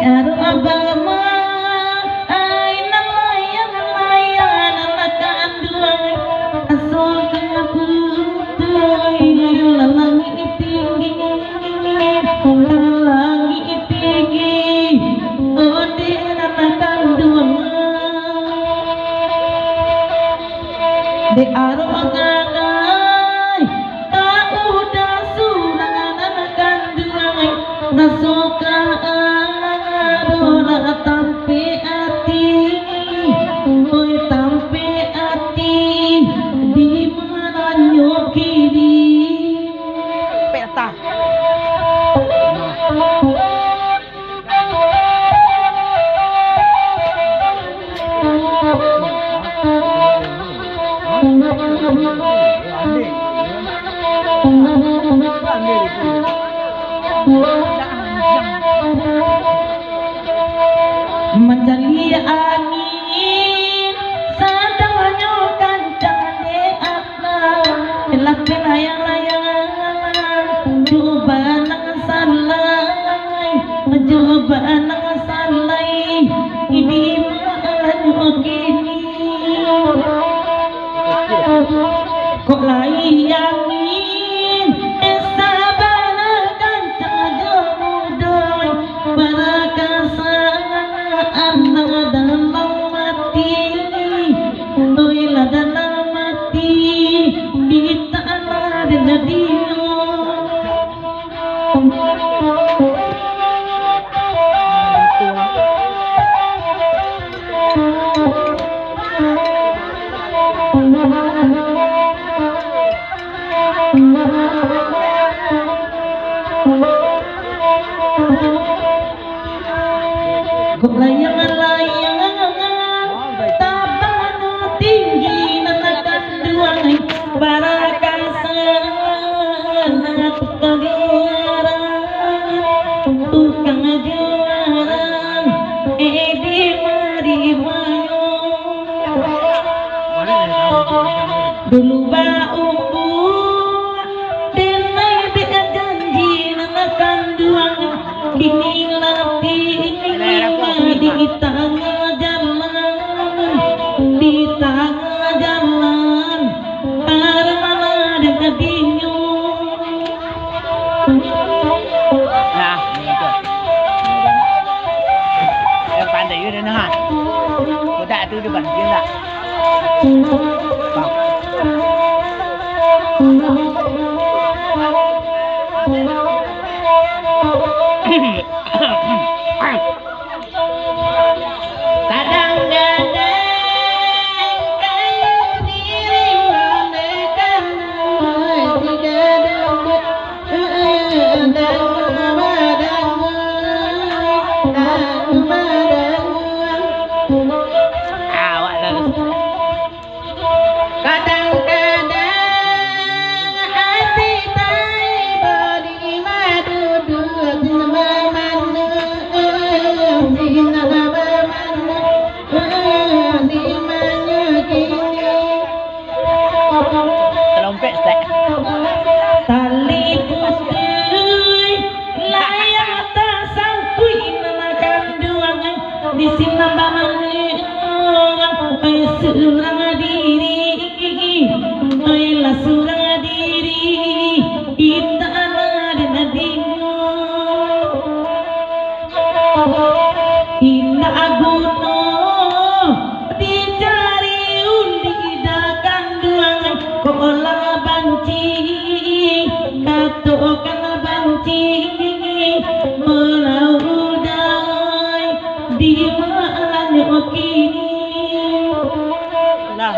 aru abama ay nalayan nakaanduan asal kaputoy lalangi tinggi ode nakaanduan de aru agagay kaudah surangan nakaanduan nasoka tampe ati oi tampe ati di mana nyokiri peta menjali angin sadangnya kancang de atna elak layang-layang coba nang salai ini mana kini kok layangin sabana kancang jodoh barakasa dalam mati doilah dalam mati di tanah dino kok layang-layang tabano tinggi nanakan duang barakasa tukang juaran edi mariwayo dulu baumbu denai dia janji nanakan duang kini lati di tengah jalan armana dengan dinyo nah itu yang pandai itu nah udah itu di banjir lah kadang-kadang kayu diri menekan kadang-kadang hati tai bodi madu duduk memanu trompet tali putih layang tasang kui nanakan duang di sini bamane surang diri surang diri kita ada dino indah aguno dicari undi dakan duang kola banci katokan banci melaudai di mana kini nah